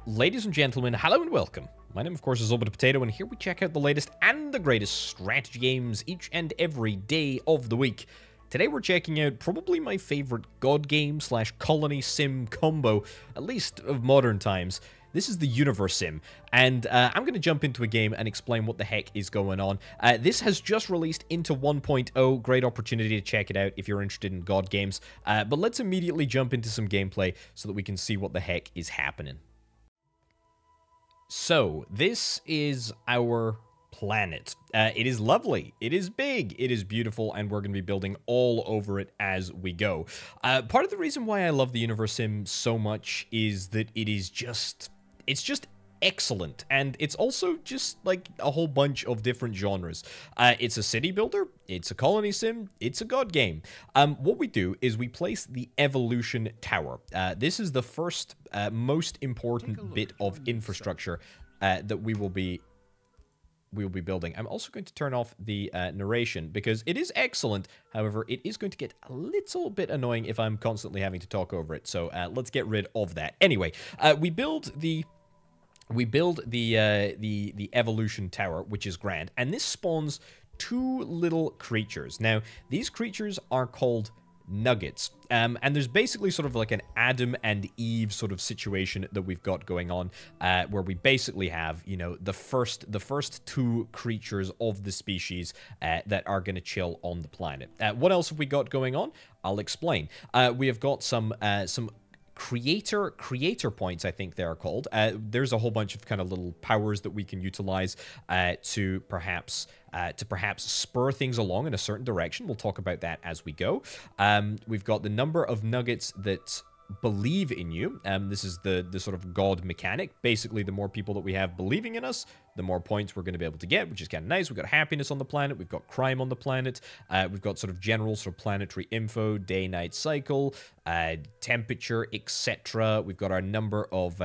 Ladies and gentlemen, hello and welcome. My name, of course, is Orbital Potato, and here we check out the latest and the greatest strategy games each and every day of the week. Today we're checking out probably my favorite god game slash colony sim combo, at least of modern times. This is the Universim, and I'm going to jump into a game and explain what the heck is going on. This has just released into 1.0, great opportunity to check it out if you're interested in god games. But let's immediately jump into some gameplay so that we can see what the heck is happening. So, this is our planet. It is lovely, it is big, it is beautiful, and we're going to be building all over it as we go. Part of the reason why I love the Universim so much is that it's just excellent, and it's also just like a whole bunch of different genres. It's a city builder, it's a colony sim, it's a god game. What we do is we place the evolution tower. This is the first most important bit of infrastructure that we will be building. I'm also going to turn off the narration because it is excellent. However, it is going to get a little bit annoying if I'm constantly having to talk over it. So let's get rid of that. Anyway, we build the evolution tower, which is grand, and this spawns two little creatures. Now, these creatures are called nuggets, and there's basically sort of like an Adam and Eve sort of situation that we've got going on, where we basically have, you know, the first two creatures of the species that are going to chill on the planet. What else have we got going on? I'll explain. We have got some creator points, I think they are called. There's a whole bunch of kind of little powers that we can utilize to perhaps spur things along in a certain direction. We'll talk about that as we go. We've got the number of nuggets that believe in you. This is the sort of god mechanic. Basically, the more people that we have believing in us, the more points we're going to be able to get, which is kind of nice. We've got happiness on the planet. We've got crime on the planet. We've got sort of general sort of planetary info, day-night cycle, temperature, etc. We've got our number of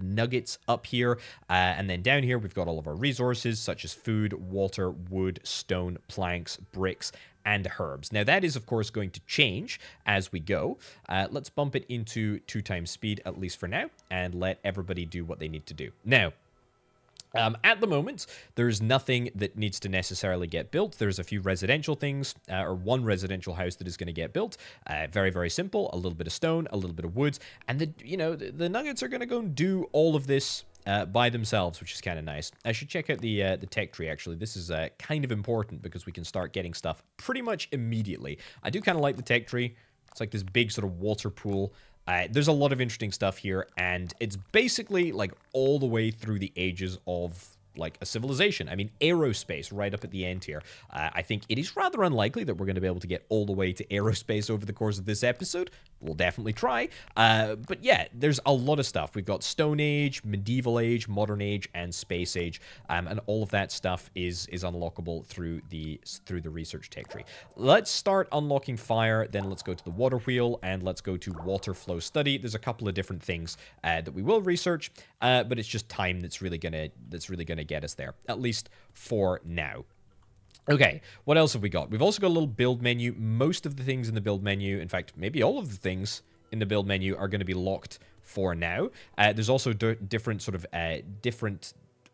nuggets up here, and then down here we've got all of our resources such as food, water, wood, stone, planks, bricks, and herbs. Now that is of course going to change as we go. Let's bump it into 2x speed at least for now, and let everybody do what they need to do. Now, at the moment, there's nothing that needs to necessarily get built. There's a few residential things, or one residential house that is going to get built. Very, very simple. A little bit of stone, a little bit of wood, and the nuggets are going to go and do all of this by themselves, which is kind of nice. I should check out the tech tree, actually. This is kind of important because we can start getting stuff pretty much immediately. I do kind of like the tech tree. It's like this big sort of water pool. There's a lot of interesting stuff here, and it's basically like all the way through the ages of like a civilization. I mean, aerospace right up at the end here. I think it is rather unlikely that we're going to be able to get all the way to aerospace over the course of this episode. We'll definitely try. But yeah, there's a lot of stuff. We've got Stone Age, Medieval Age, Modern Age, and Space Age, and all of that stuff is unlockable through the research tech tree. Let's start unlocking fire, then let's go to the water wheel, and let's go to water flow study. There's a couple of different things that we will research, but it's just time that's really gonna get us there, at least for now. Okay, what else have we got? We've also got a little build menu. Most of the things in the build menu, in fact, maybe all of the things in the build menu are going to be locked for now. There's also different sort of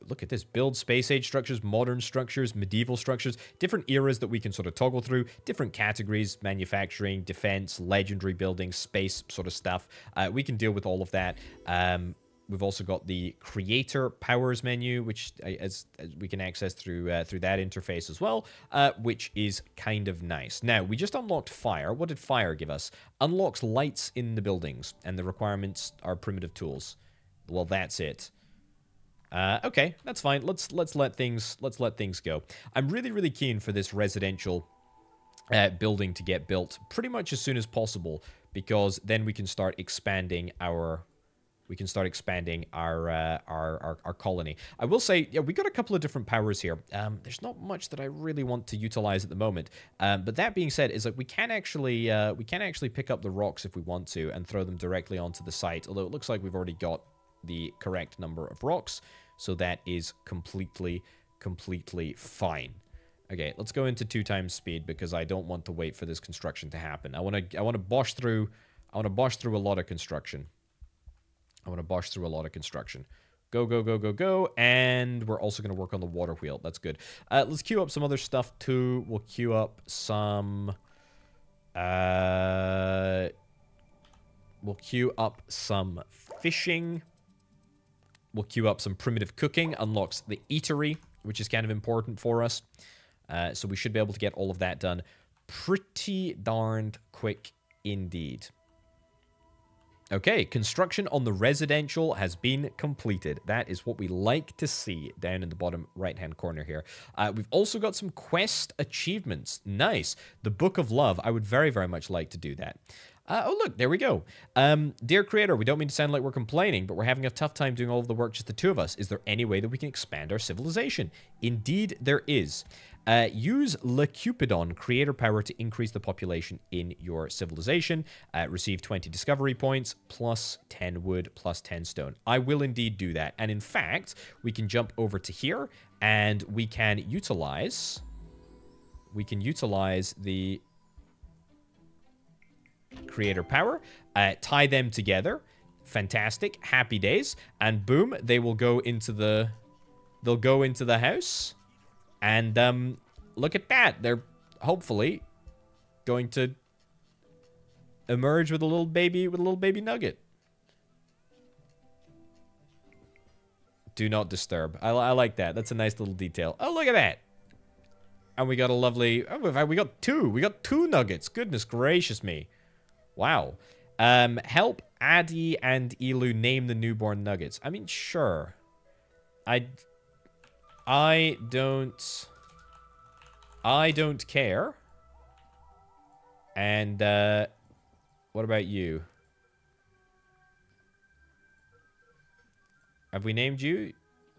look at this, build space age structures, modern structures, medieval structures, different eras that we can sort of toggle through, different categories, manufacturing, defense, legendary buildings, space sort of stuff. We can deal with all of that. We've also got the creator powers menu, which as we can access through that interface as well, which is kind of nice. Now, we just unlocked fire. What did fire give us? Unlocks lights in the buildings, and the requirements are primitive tools. Well, that's it. Okay, that's fine. Let's let things go. I'm really keen for this residential building to get built pretty much as soon as possible, because then we can start expanding our colony. I will say, yeah, we got a couple of different powers here. There's not much that I really want to utilize at the moment. But that being said, is like we can actually pick up the rocks if we want to and throw them directly onto the site. Although it looks like we've already got the correct number of rocks, so that is completely fine. Okay, let's go into 2x speed because I don't want to wait for this construction to happen. I want to bosh through a lot of construction. I want to bosh through a lot of construction. Go, go, go, go, go. And we're also going to work on the water wheel. That's good. Let's queue up some other stuff, too. We'll queue up some... we'll queue up some fishing. We'll queue up some primitive cooking. Unlocks the eatery, which is kind of important for us. So we should be able to get all of that done pretty darned quick indeed. Okay, construction on the residential has been completed. That is what we like to see down in the bottom right-hand corner here. We've also got some quest achievements. Nice. The Book of Love. I would very, very much like to do that. Oh, look, there we go. Dear creator, we don't mean to sound like we're complaining, but we're having a tough time doing all of the work, just the two of us. Is there any way that we can expand our civilization? Indeed, there is. Use Le Cupidon creator power to increase the population in your civilization. Receive 20 discovery points, plus 10 wood, plus 10 stone. I will indeed do that. And in fact, we can jump over to here, and we can utilize the creator power, tie them together. Fantastic. Happy days. And boom, they will go into the... They'll go into the house. And, look at that. They're hopefully going to emerge with a little baby nugget. Do not disturb. I like that. That's a nice little detail. Oh, look at that. And we got a lovely... Oh, in fact, we got two. We got 2 nuggets. Goodness gracious me. Wow. Help Addy and Elu name the newborn nuggets. I mean, sure. I don't care. And, what about you? Have we named you?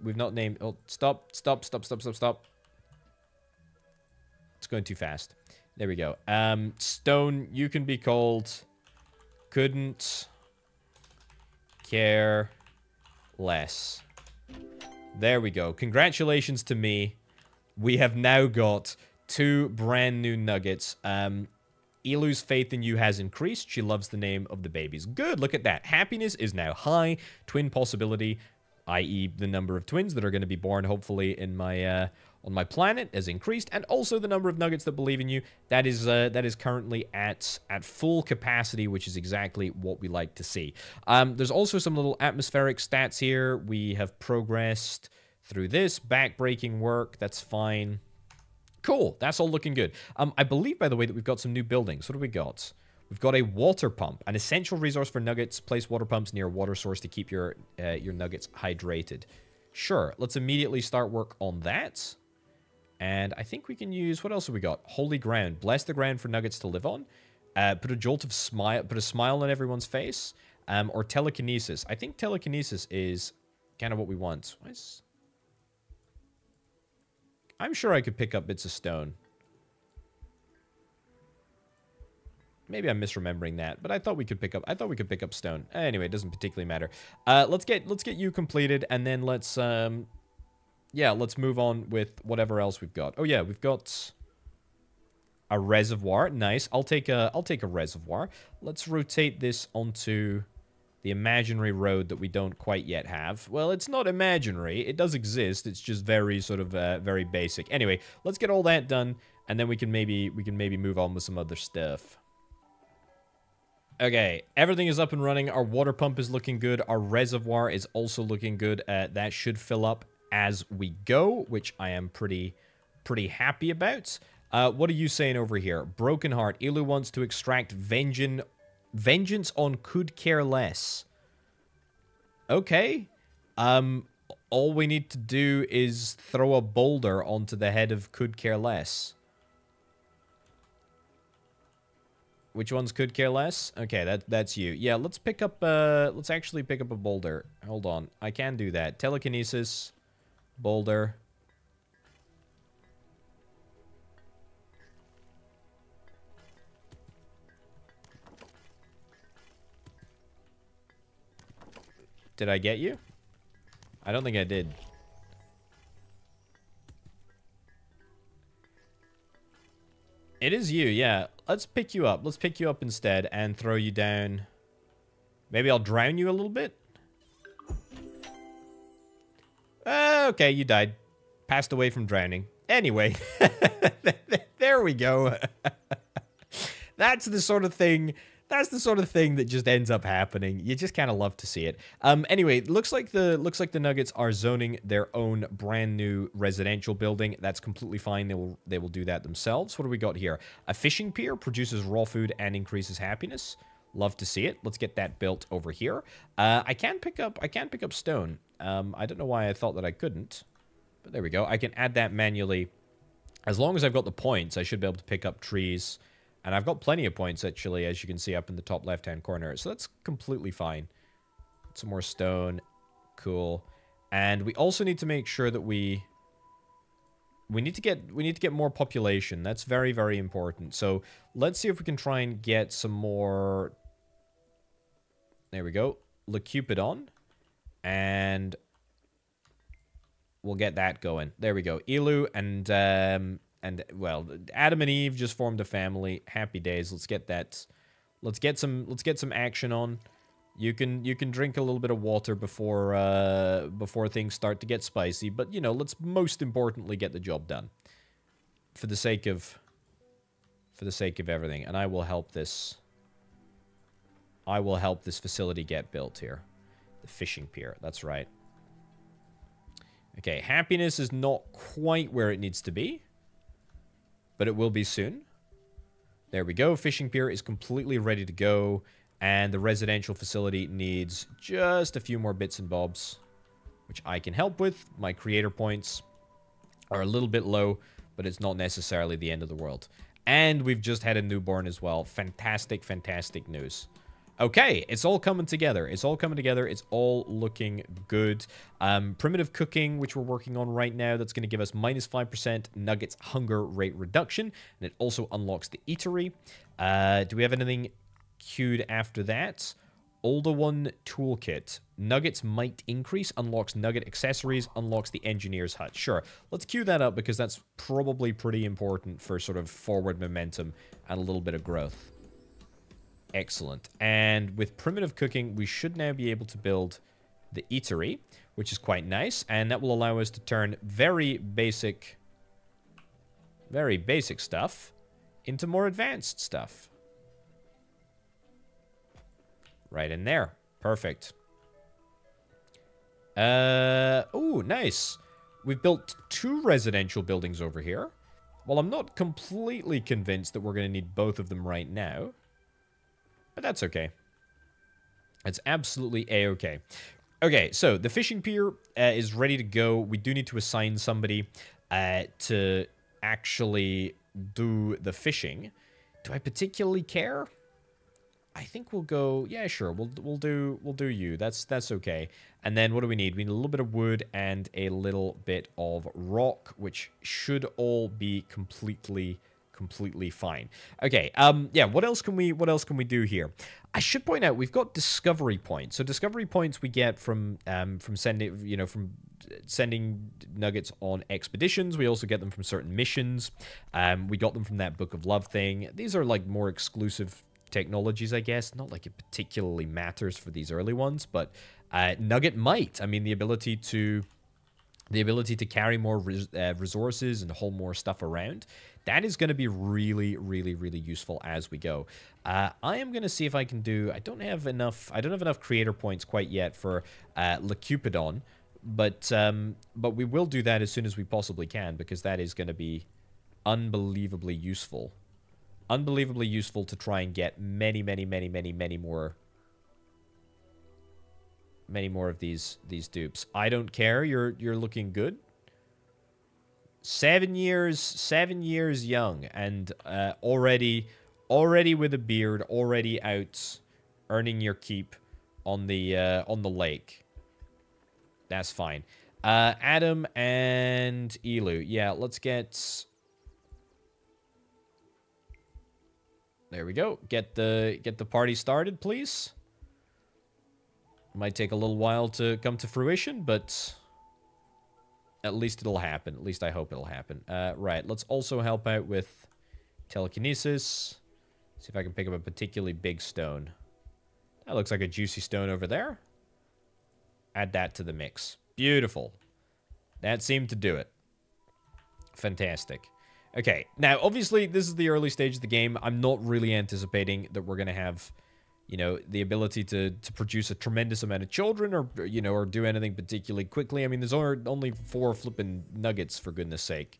We've not named... Oh, stop. It's going too fast. There we go. Stone, you can be called... Couldn't care less. There we go. Congratulations to me. We have now got 2 brand new nuggets. Elu's faith in you has increased. She loves the name of the babies. Good, look at that. Happiness is now high. Twin possibility, i.e. the number of twins that are going to be born, hopefully, in my on my planet has increased. And also the number of nuggets that believe in you, that is currently at full capacity, which is exactly what we like to see. There's also some little atmospheric stats here. We have progressed through this. Backbreaking work, that's fine. Cool, that's all looking good. I believe, by the way, that we've got some new buildings. What do we got? We've got a water pump, an essential resource for nuggets. Place water pumps near a water source to keep your nuggets hydrated. Sure, let's immediately start work on that. And I think we can use... What else have we got? Holy ground. Bless the ground for nuggets to live on. Put a smile on everyone's face. Or telekinesis. I think telekinesis is kind of what we want. I'm sure I could pick up bits of stone. Maybe I'm misremembering that, but I thought we could pick up stone. Anyway, it doesn't particularly matter. Let's get you completed, and then let's move on with whatever else we've got. Oh yeah, we've got a reservoir. Nice. I'll take a reservoir. Let's rotate this onto the imaginary road that we don't quite yet have. Well, it's not imaginary. It does exist. It's just very sort of very basic. Anyway, let's get all that done, and then we can maybe move on with some other stuff. Okay, everything is up and running. Our water pump is looking good. Our reservoir is also looking good. That should fill up as we go, which I am pretty happy about. What are you saying over here? Broken Heart. Elu wants to extract vengeance on Could Care Less. Okay. All we need to do is throw a boulder onto the head of Could Care Less. Which ones Could Care Less? Okay, that's you. Yeah, let's actually pick up a boulder. Hold on. I can do that. Telekinesis. Boulder. Did I get you? I don't think I did. It is you, yeah. Let's pick you up. Let's pick you up instead and throw you down. Maybe I'll drown you a little bit? Okay, you died. Passed away from drowning. Anyway, there we go. That's the sort of thing. That's the sort of thing that just ends up happening. You just kind of love to see it. Anyway, looks like the Nuggets are zoning their own brand new residential building. That's completely fine. They will do that themselves. What do we got here? A fishing pier produces raw food and increases happiness. Love to see it. Let's get that built over here. I can pick up stone. I don't know why I thought that I couldn't, but there we go. I can add that manually. As long as I've got the points, I should be able to pick up trees. And I've got plenty of points, actually, as you can see up in the top left-hand corner. So that's completely fine. Some more stone. Cool. And we also need to make sure that we need to get more population. That's very, very important. So let's see if we can try and get some more. There we go. Lecupidon. And we'll get that going. There we go. Elu and well, Adam and Eve just formed a family. Happy days. Let's get that. Let's get some action on. You can drink a little bit of water before things start to get spicy, but you know, let's most importantly get the job done. For the sake of everything. And I will help this facility get built here. The fishing pier. That's right. Okay, happiness is not quite where it needs to be, but it will be soon. There we go. Fishing pier is completely ready to go. And the residential facility needs just a few more bits and bobs, which I can help with. My creator points are a little bit low, but it's not necessarily the end of the world. And we've just had a newborn as well. Fantastic, fantastic news. Okay, it's all coming together. It's all coming together. It's all looking good. Primitive cooking, which we're working on right now, that's going to give us minus 5% nuggets hunger rate reduction. And it also unlocks the eatery. Do we have anything queued after that? Older one toolkit. Nuggets might increase, unlocks nugget accessories, unlocks the engineer's hut. Sure, let's queue that up because that's probably pretty important for sort of forward momentum and a little bit of growth. Excellent. And with primitive cooking, we should now be able to build the eatery, which is quite nice. And that will allow us to turn very basic stuff into more advanced stuff. Right in there. Perfect. Oh, nice. We've built 2 residential buildings over here. Well, I'm not completely convinced that we're going to need both of them right now. But that's okay. It's absolutely a-okay. Okay, so the fishing pier is ready to go. We do need to assign somebody to actually do the fishing. Do I particularly care? I think we'll go. Yeah, sure. We'll do you. That's okay. And then what do we need? We need a little bit of wood and a little bit of rock, which should all be completely fine. Okay. Yeah. What else can we do here? I should point out we've got discovery points. So discovery points we get from sending nuggets on expeditions. We also get them from certain missions. We got them from that Book of Love thing. These are like more exclusive technologies, I guess. Not like it particularly matters for these early ones, but nugget might. I mean, the ability to carry more resources and hold more stuff around. That is going to be really, really, really useful as we go. I am going to see if I can do. I don't have enough creator points quite yet for Lecupidon, but we will do that as soon as we possibly can because that is going to be unbelievably useful. Unbelievably useful to try and get many more of these dupes. I don't care. You're looking good. 7 years young and already with a beard, already out earning your keep on the lake. That's fine. Adam and Elu. Yeah, let's get. There we go. Get the party started, please. Might take a little while to come to fruition, but at least it'll happen. At least I hope it'll happen. Right, let's also help out with telekinesis. See if I can pick up a particularly big stone. That looks like a juicy stone over there. Add that to the mix. Beautiful. That seemed to do it. Fantastic. Okay, now, obviously, this is the early stage of the game. I'm not really anticipating that we're going to have, you know, the ability to produce a tremendous amount of children or, you know, or do anything particularly quickly. I mean, there's only 4 flipping nuggets, for goodness sake.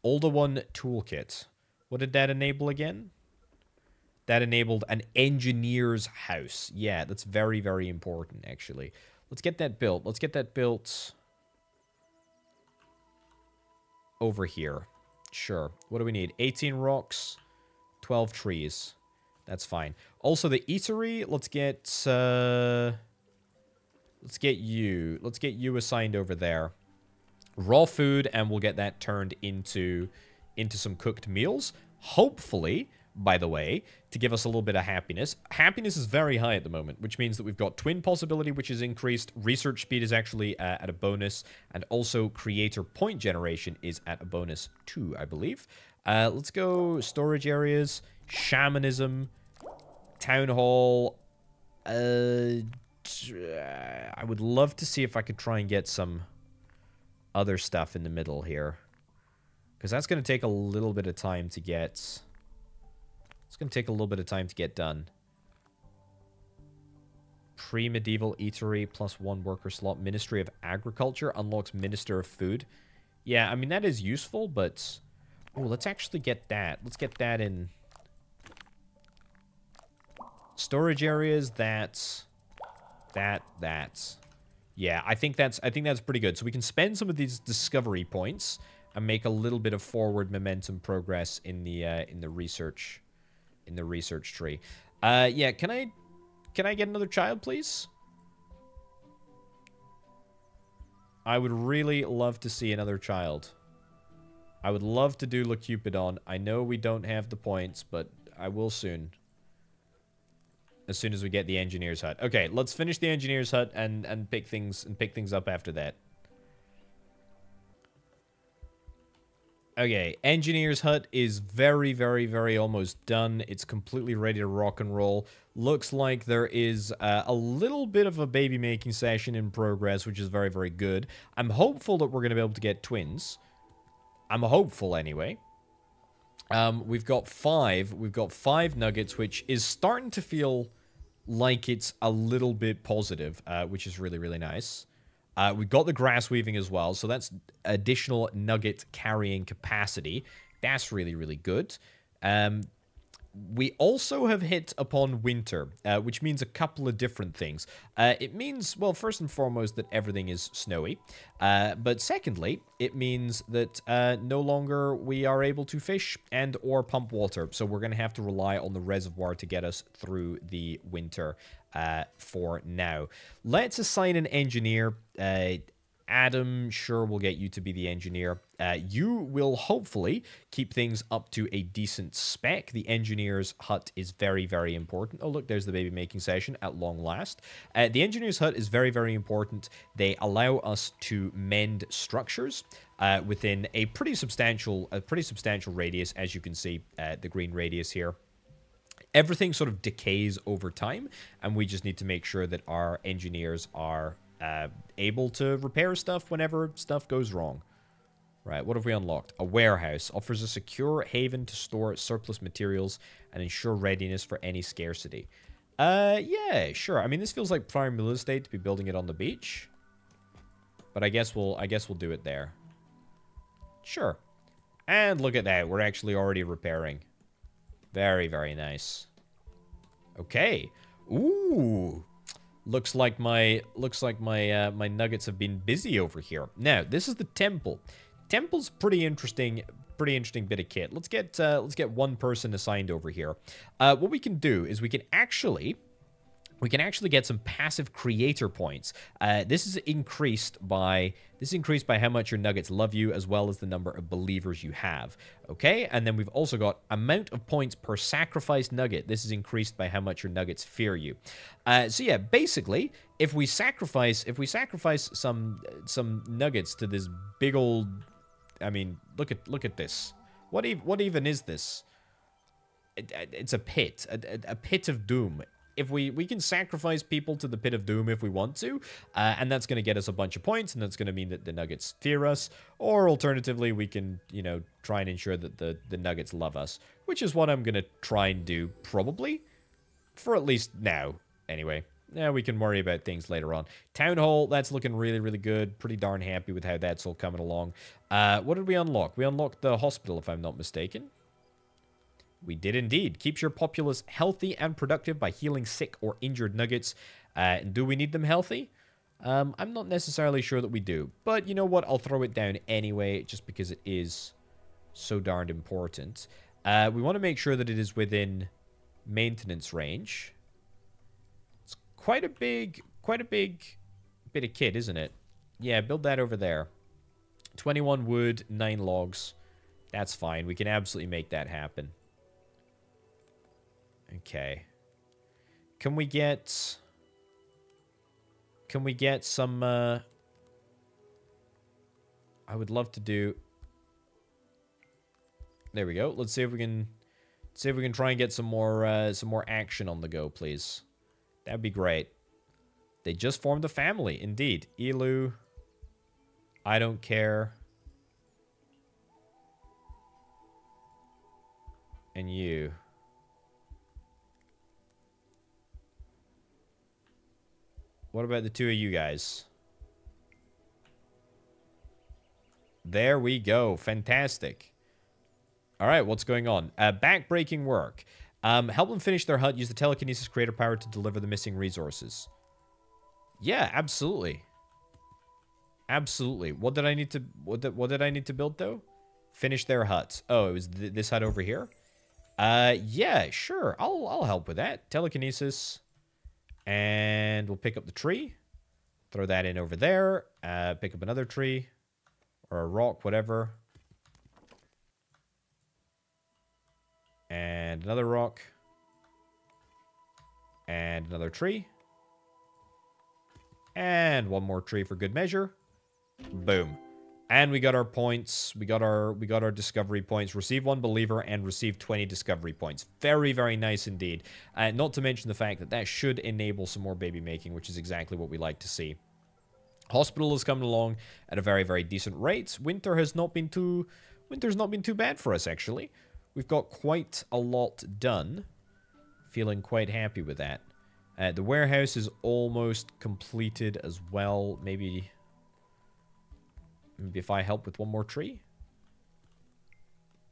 Older one toolkit. What did that enable again? That enabled an engineer's house. Yeah, that's very, very important, actually. Let's get that built. Let's get that built over here. Sure. What do we need? 18 rocks, 12 trees. That's fine. Also, the eatery, let's get you assigned over there. Raw food, and we'll get that turned into some cooked meals. Hopefully, by the way, to give us a little bit of happiness. Happiness is very high at the moment, which means that we've got twin possibility, which is increased. Research speed is actually at a bonus, and also creator point generation is at a bonus too, I believe. Let's go storage areas, shamanism, town hall. I would love to see if I could try and get some other stuff in the middle here, because that's going to take a little bit of time to get. It's going to take a little bit of time to get done. Pre-medieval eatery plus 1 worker slot. Ministry of Agriculture unlocks Minister of Food. Yeah, I mean, that is useful, but... Oh, let's actually get that. Let's get that in... Storage areas, that. Yeah, I think that's pretty good. So we can spend some of these discovery points and make a little bit of forward momentum progress in the research tree. Yeah, can I get another child, please? I would really love to see another child. I would love to do Cupidon. I know we don't have the points, but I will soon. As soon as we get the engineer's hut. Okay, let's finish the engineer's hut and pick things up after that. Okay, engineer's hut is very, very, very almost done. It's completely ready to rock and roll. Looks like there is a little bit of a baby making session in progress, which is very, very good. I'm hopeful that we're going to be able to get twins. I'm hopeful anyway. We've got 5. We've got 5 nuggets, which is starting to feel like it's a little bit positive, which is really, really nice. We've got the grass weaving as well, so that's additional nugget carrying capacity. That's really, really good. We also have hit upon winter, which means a couple of different things. It means, well, first and foremost, that everything is snowy. But secondly, it means that no longer we are able to fish and or pump water. So we're going to have to rely on the reservoir to get us through the winter for now. Let's assign an engineer. Adam, sure, we'll get you to be the engineer. You will hopefully keep things up to a decent spec. The engineer's hut is very, very important. Oh, look, there's the baby making session at long last. The engineer's hut is very, very important. They allow us to mend structures within a pretty substantial radius, as you can see, the green radius here. Everything sort of decays over time, and we just need to make sure that our engineers are able to repair stuff whenever stuff goes wrong. Right, what have we unlocked? A warehouse offers a secure haven to store surplus materials and ensure readiness for any scarcity. Yeah, sure. I mean, this feels like prime real estate to be building it on the beach, but I guess we'll do it there. Sure. And look at that, we're actually already repairing. Very, very nice. Okay. Ooh. Looks like my nuggets have been busy over here. Now, this is the temple. Temple's pretty interesting bit of kit. Let's get one person assigned over here. What we can do is we can actually get some passive creator points. This is increased by how much your nuggets love you, as well as the number of believers you have. Okay, and then we've also got amount of points per sacrificed nugget. This is increased by how much your nuggets fear you. So yeah, basically, if we sacrifice some nuggets to this big old, I mean, look at this. What even is this? It's a pit, a pit of doom. if we can sacrifice people to the pit of doom if we want to, and that's going to get us a bunch of points, and that's going to mean that the Nuggets fear us, or alternatively, we can, you know, try and ensure that the Nuggets love us, which is what I'm going to try and do, probably, for at least now, anyway. Yeah, we can worry about things later on. Town Hall, that's looking really, really good. Pretty darn happy with how that's all coming along. What did we unlock? We unlocked the hospital, if I'm not mistaken. We did indeed. Keeps your populace healthy and productive by healing sick or injured Nuggets. Do we need them healthy? I'm not necessarily sure that we do. But you know what? I'll throw it down anyway, just because it is so darned important. We want to make sure that it is within maintenance range. Quite a big bit of kit, isn't it? Yeah, build that over there. 21 wood, 9 logs. That's fine. We can absolutely make that happen. Okay. Can we get some, I would love to do... There we go. Let's see if we can try and get some more action on the go, please. That'd be great. They just formed a family, indeed. Elu. I don't care. And you. What about the two of you guys? There we go. Fantastic. All right, what's going on? Back-breaking work. Help them finish their hut. Use the telekinesis creator power to deliver the missing resources. Yeah, absolutely. Absolutely. What did I need to... What did I need to build, though? Finish their hut. Oh, it was this hut over here? Yeah, sure. I'll help with that. Telekinesis. And we'll pick up the tree. Throw that in over there. Pick up another tree. Or a rock, whatever. And another rock. And another tree. And one more tree for good measure. Boom. And we got our points. We got our discovery points. Receive 1 believer and receive 20 discovery points. Very, very nice indeed. Not to mention the fact that that should enable some more baby making, which is exactly what we like to see. Hospital is coming along at a very, very decent rate. Winter's not been too bad for us, actually. We've got quite a lot done. Feeling quite happy with that. The warehouse is almost completed as well. Maybe if I help with one more tree.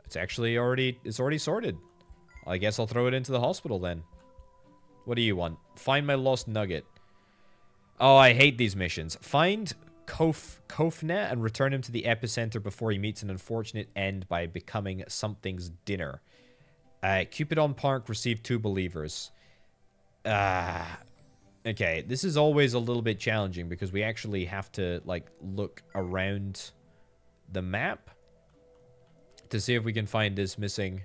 It's already sorted. I guess I'll throw it into the hospital then. What do you want? Find my lost nugget. Oh, I hate these missions. Find Kofne and return him to the epicenter before he meets an unfortunate end by becoming something's dinner. Cupidon Park received 2 believers. Okay, this is always a little bit challenging because we actually have to, like, look around the map to see if we can find this missing...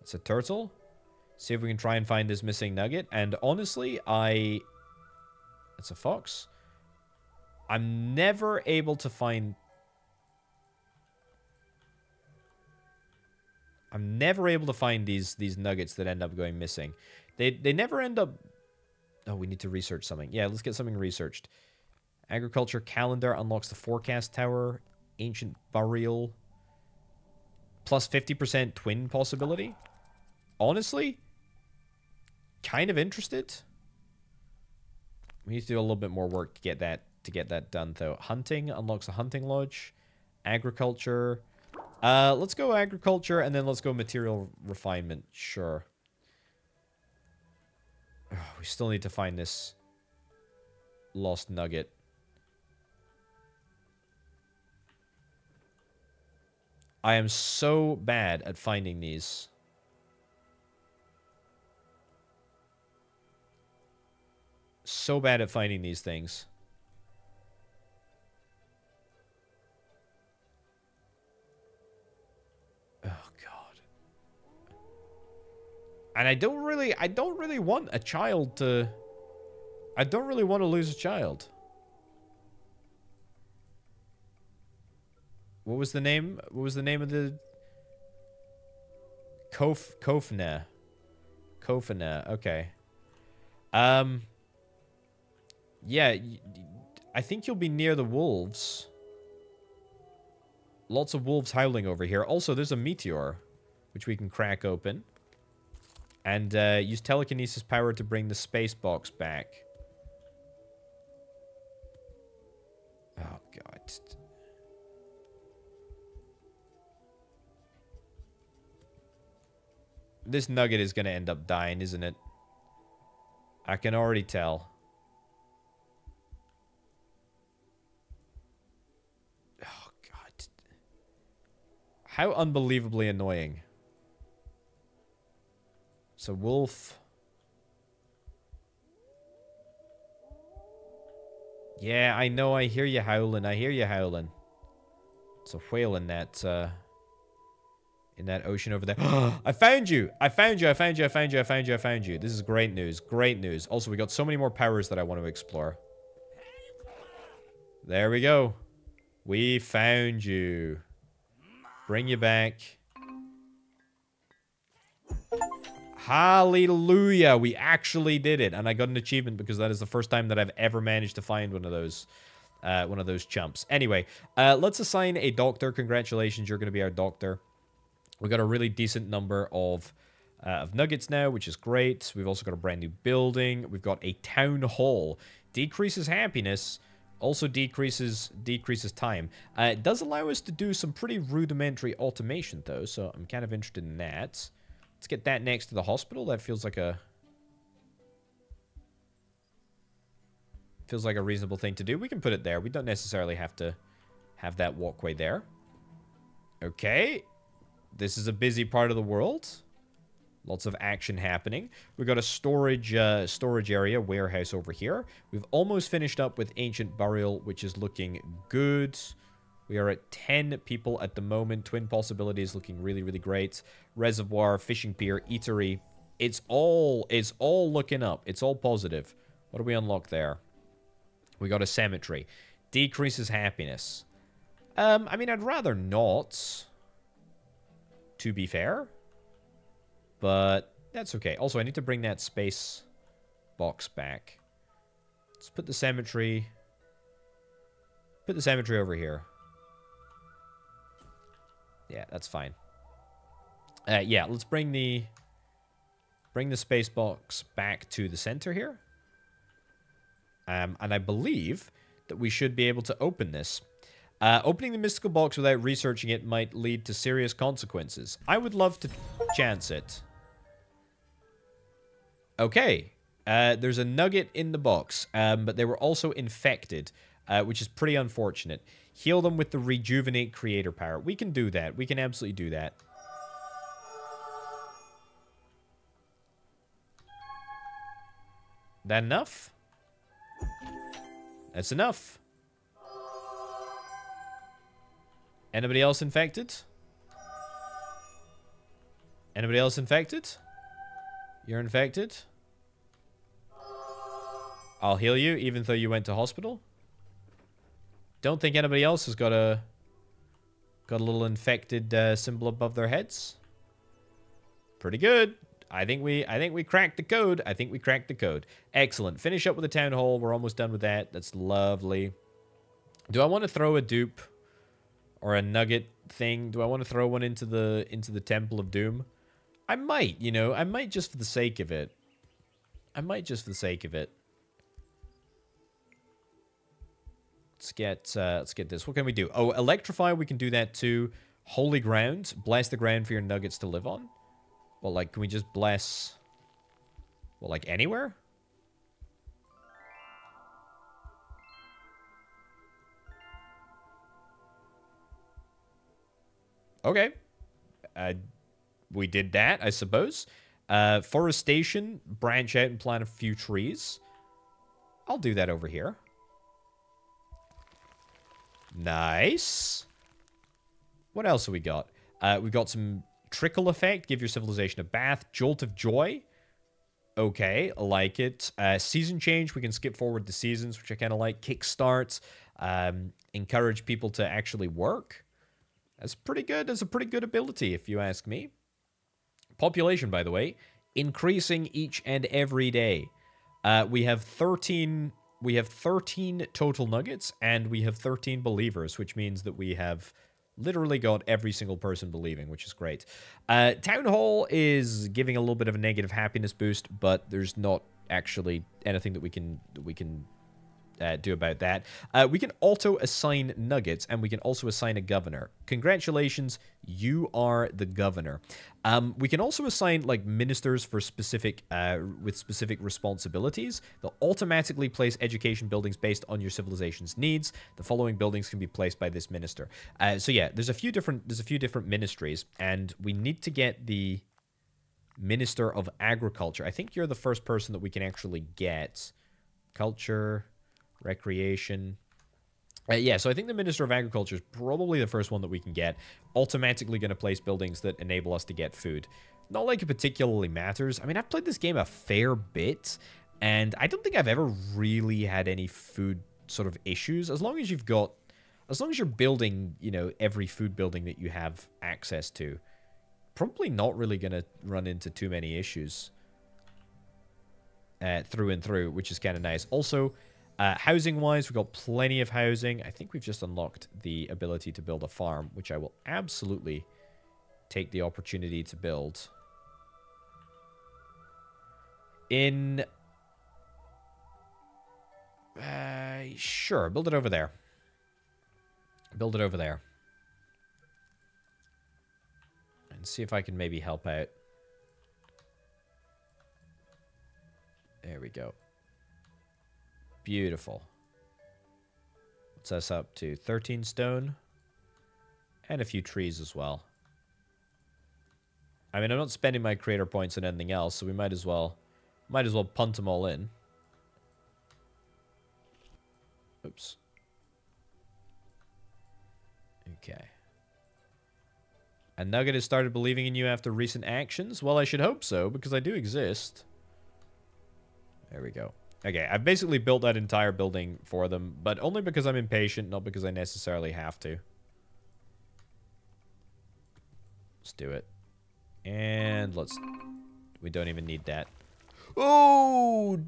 It's a turtle? See if we can try and find this missing nugget. And honestly, It's a fox. I'm never able to find... I'm never able to find these nuggets that end up going missing. They never end up... Oh, we need to research something. Yeah, let's get something researched. Agriculture calendar unlocks the forecast tower. Ancient burial. Plus 50% twin possibility. Honestly, kind of interested. We need to do a little bit more work to get that done, though. Hunting unlocks a hunting lodge. Agriculture. Let's go agriculture, and then let's go material refinement. Sure. We still need to find this lost nugget. I am so bad at finding these. So bad at finding these things. Oh God. And I don't really want a child to... I don't really want to lose a child. What was the name? What was the name of the... Kofne. Kofne, okay. Yeah, I think you'll be near the wolves. Lots of wolves howling over here. Also, there's a meteor, which we can crack open. And use telekinesis power to bring the space box back. Oh, God. This nugget is going to end up dying, isn't it? I can already tell. Oh, God. How unbelievably annoying. So, wolf. Yeah, I know. I hear you howling. I hear you howling. It's a whale in that ocean over there. I found you! I found you! I found you! I found you! I found you! I found you! This is great news. Great news. Also, we got so many more powers that I want to explore. There we go. We found you. Bring you back. Hallelujah! We actually did it, and I got an achievement because that is the first time that I've ever managed to find one of those chumps. Anyway, let's assign a doctor. Congratulations, you're going to be our doctor. We got a really decent number of nuggets now, which is great. We've also got a brand new building. We've got a town hall. Decreases happiness. Also decreases time. It does allow us to do some pretty rudimentary automation, though, so I'm kind of interested in that. Let's get that next to the hospital. That feels like a reasonable thing to do. We can put it there. We don't necessarily have to have that walkway there. Okay. This is a busy part of the world. Lots of action happening. We've got a storage area, warehouse over here. We've almost finished up with Ancient Burial, which is looking good. We are at 10 people at the moment. Twin Possibilities looking really, really great. Reservoir, Fishing Pier, Eatery. It's all looking up. It's all positive. What do we unlock there? We got a cemetery. Decreases happiness. I mean, I'd rather not, to be fair. But that's okay. Also, I need to bring that space box back. Let's put the cemetery... Put the cemetery over here. Yeah, that's fine. Yeah, let's bring the space box back to the center here. And I believe that we should be able to open this. Opening the mystical box without researching it might lead to serious consequences. I would love to chance it. Okay. There's a nugget in the box, but they were also infected, which is pretty unfortunate. Heal them with the Rejuvenate Creator Power. We can do that. We can absolutely do that. That enough? That's enough. Anybody else infected? Anybody else infected? You're infected? I'll heal you, even though you went to hospital. Don't think anybody else has got a little infected symbol above their heads. Pretty good. I think we cracked the code. I think we cracked the code. Excellent. Finish up with the town hall. We're almost done with that. That's lovely. Do I want to throw a dupe or a nugget thing? Do I want to throw one into the Temple of Doom? I might, you know. I might just for the sake of it. I might just for the sake of it. Let's get this. What can we do? Oh, electrify. We can do that too. Holy ground. Bless the ground for your nuggets to live on. Well, like, can we just bless... Well, like, anywhere? Okay. We did that, I suppose. Forestation. Branch out and plant a few trees. I'll do that over here. Nice. What else have we got? We've got some... Trickle effect, give your civilization a bath. Jolt of joy. Okay, I like it. Season change, we can skip forward the seasons, which I kind of like. Kickstarts, encourage people to actually work. That's pretty good. That's a pretty good ability, if you ask me. Population, by the way, increasing each and every day. We have 13. We have 13 total nuggets, and we have 13 believers, which means that we have literally got every single person believing, which is great. Town Hall is giving a little bit of a negative happiness boost, but there's not actually anything that we can do about that. We can auto-assign nuggets, and we can also assign a governor. Congratulations, you are the governor. We can also assign, like, ministers for specific, with specific responsibilities. They'll automatically place education buildings based on your civilization's needs. The following buildings can be placed by this minister. So yeah, there's a few different ministries, and we need to get the Minister of Agriculture. I think you're the first person that we can actually get. Culture... Recreation. Yeah, so I think the Minister of Agriculture is probably the first one that we can get. Automatically going to place buildings that enable us to get food. Not like it particularly matters. I mean, I've played this game a fair bit, and I don't think I've ever really had any food sort of issues. As long as you're building, you know, every food building that you have access to, probably not really going to run into too many issues through and through, which is kind of nice. Also, housing-wise, we've got plenty of housing. I think we've just unlocked the ability to build a farm, which I will absolutely take the opportunity to build. In... sure, build it over there. Build it over there. And see if I can maybe help out. There we go. Beautiful. What's us up to? 13 stone. And a few trees as well. I mean, I'm not spending my creator points on anything else, so we might as well punt them all in. Oops. Okay. A nugget has started believing in you after recent actions? Well, I should hope so, because I do exist. There we go. Okay, I've basically built that entire building for them, but only because I'm impatient, not because I necessarily have to. Let's do it. And let's... We don't even need that. Oh!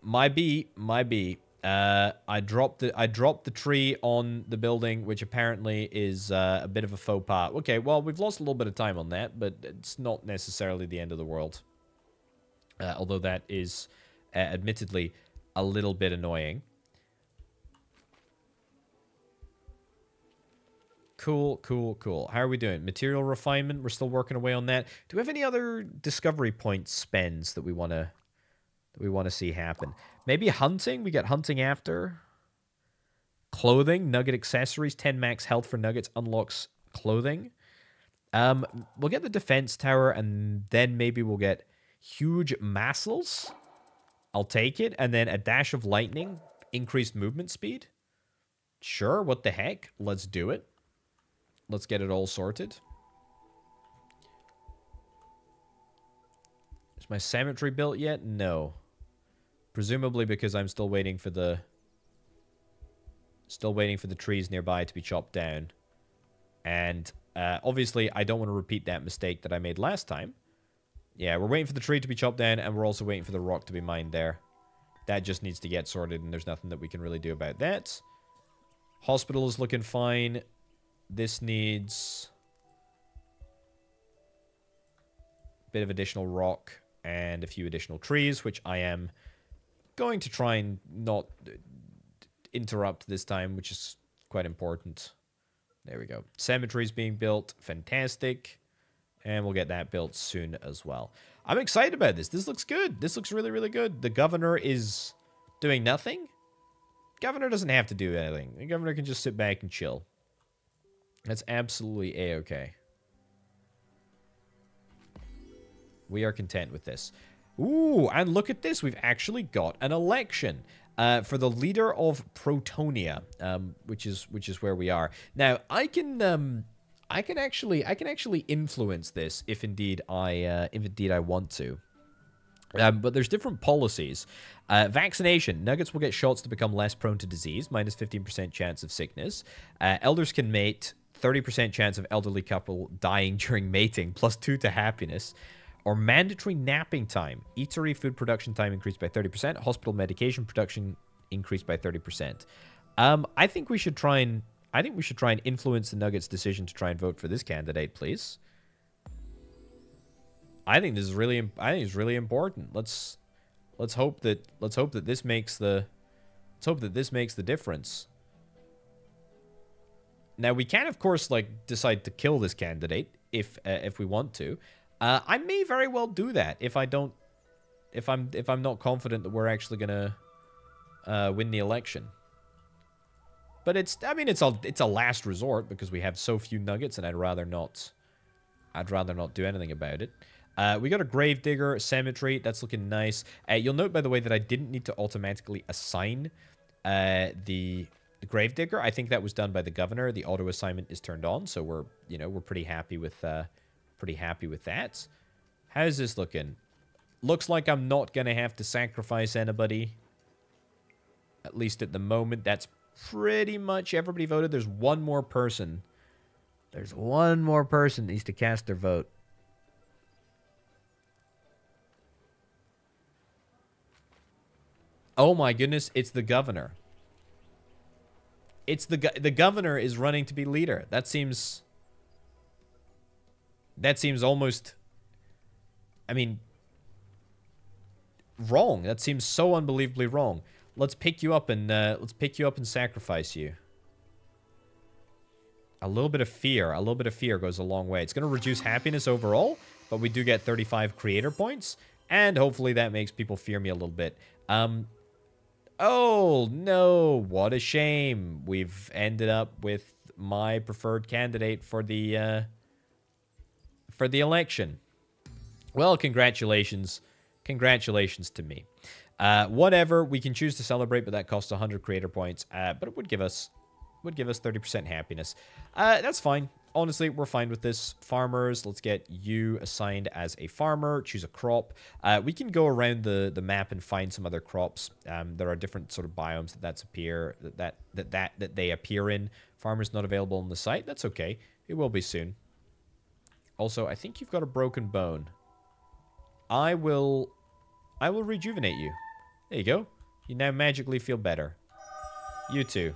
My bee. I dropped the tree on the building, which apparently is a bit of a faux pas. Okay, well, we've lost a little bit of time on that, but it's not necessarily the end of the world. Although that is, admittedly, a little bit annoying. Cool, cool, cool. How are we doing? Material refinement, we're still working away on that. Do we have any other discovery point spends that we want to see happen? Maybe hunting? We get hunting after. Clothing, nugget accessories, 10 max health for nuggets unlocks clothing. We'll get the defense tower, and then maybe we'll get huge muscles. I'll take it. And then a dash of lightning, increased movement speed. Sure, what the heck? Let's do it. Let's get it all sorted. Is my cemetery built yet? No. Presumably because I'm still waiting for the... trees nearby to be chopped down. And obviously I don't want to repeat that mistake that I made last time. Yeah, we're waiting for the tree to be chopped down, and we're also waiting for the rock to be mined there. That just needs to get sorted, and there's nothing that we can really do about that. Hospital is looking fine. This needs a bit of additional rock and a few additional trees, which I am going to try and not interrupt this time, which is quite important. There we go. Cemetery's being built. Fantastic. And we'll get that built soon as well. I'm excited about this. This looks good. This looks really, really good. The governor is doing nothing. Governor doesn't have to do anything. The governor can just sit back and chill. That's absolutely a-okay. We are content with this. Ooh, and look at this. We've actually got an election for the leader of Protonia, which is where we are. Now, I can actually influence this if indeed I want to. But there's different policies. Vaccination. Nuggets will get shots to become less prone to disease, minus 15% chance of sickness. Elders can mate, 30% chance of elderly couple dying during mating, plus 2 to happiness. or mandatory napping time. Eatery food production time increased by 30%. Hospital medication production increased by 30%. I think we should try and influence the Nuggets' decision to try and vote for this candidate, please. I think this is really important. Let's hope that this makes the difference. Now we can, of course, like decide to kill this candidate if we want to. I may very well do that if I'm not confident that we're actually gonna win the election. But it's a last resort because we have so few nuggets, and I'd rather not do anything about it. We got a gravedigger cemetery. That's looking nice. You'll note, by the way, that I didn't need to automatically assign the gravedigger. I think that was done by the governor. The auto assignment is turned on, so we're pretty happy with that. How's this looking? Looks like I'm not gonna have to sacrifice anybody. At least at the moment. That's pretty much everybody voted. There's one more person. There's one more person that needs to cast their vote. Oh my goodness, it's the governor. It's the governor is running to be leader. That seems almost, I mean, wrong. That seems so unbelievably wrong. Let's pick you up and sacrifice you. A little bit of fear goes a long way. It's going to reduce happiness overall, but we do get 35 creator points, and hopefully that makes people fear me a little bit. Oh, no. What a shame. We've ended up with my preferred candidate for the election. Well, congratulations. Congratulations to me. Whatever. We can choose to celebrate, but that costs 100 creator points. But it would give us 30% happiness. That's fine. Honestly, we're fine with this. Farmers, let's get you assigned as a farmer. Choose a crop. We can go around the map and find some other crops. There are different sort of biomes that they appear in. Farmers not available on the site. That's okay. It will be soon. Also, I think you've got a broken bone. I will rejuvenate you. There you go. You now magically feel better. You too.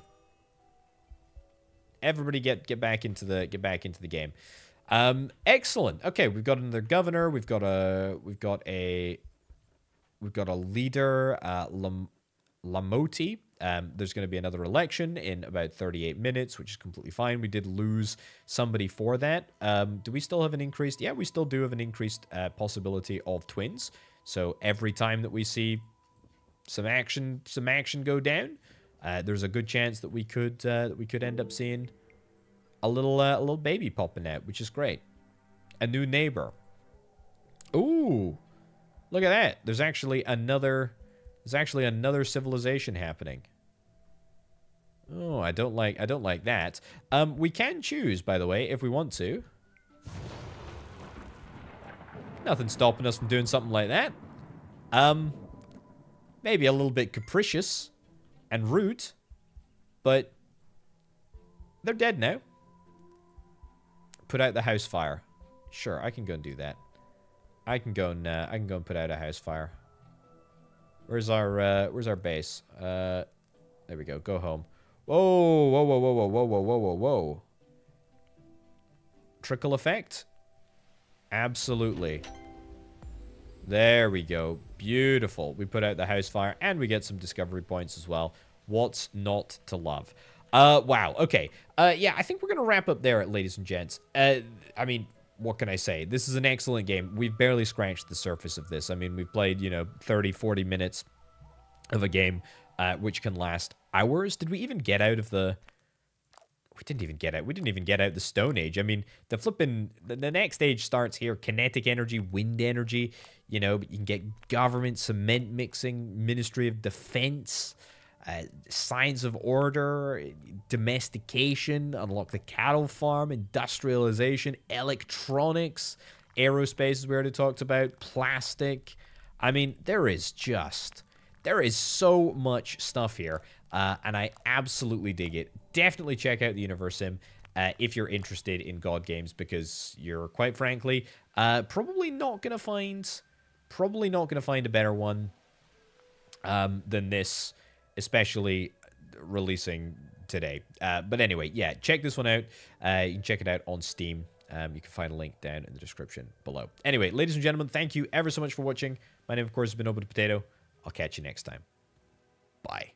Everybody get back into the game. Excellent. Okay, we've got another governor. We've got a leader, Lamoti. There's going to be another election in about 38 minutes, which is completely fine. We did lose somebody for that. Do we still have an increased? Yeah, we still do have an increased possibility of twins. So every time that we see some action go down, there's a good chance that we could end up seeing a little baby popping out, which is great. A new neighbor. Ooh, look at that. There's actually another civilization happening. Oh, I don't like that. We can choose, by the way, if we want to. Nothing stopping us from doing something like that. Maybe a little bit capricious and rude, but they're dead now. Put out the house fire. Sure, I can go and do that. I can go and put out a house fire. Where's our base? There we go. Go home. Whoa, whoa, whoa, whoa, whoa, whoa, whoa, whoa, whoa, whoa. Trickle effect? Absolutely. There we go. Beautiful. We put out the house fire, and we get some discovery points as well. What's not to love? Wow. Okay. Yeah, I think we're gonna wrap up there, ladies and gents. I mean, what can I say? This is an excellent game. We've barely scratched the surface of this. I mean, we've played, 30, 40 minutes of a game, which can last hours. Did we even get out of the... We didn't even get out the Stone Age. I mean, the next age starts here. Kinetic energy, wind energy. You can get government, cement mixing, Ministry of Defense, signs of order, domestication, unlock the cattle farm, industrialization, electronics, aerospace, as we already talked about, plastic. I mean, there is so much stuff here, and I absolutely dig it. Definitely check out the Universim. if you're interested in God games, because you're, quite frankly, probably not going to find a better one than this, especially releasing today. But anyway, yeah, check this one out. You can check it out on Steam. You can find a link down in the description below. Anyway, ladies and gentlemen, thank you ever so much for watching. My name, of course, has been Orbital Potato. I'll catch you next time. Bye.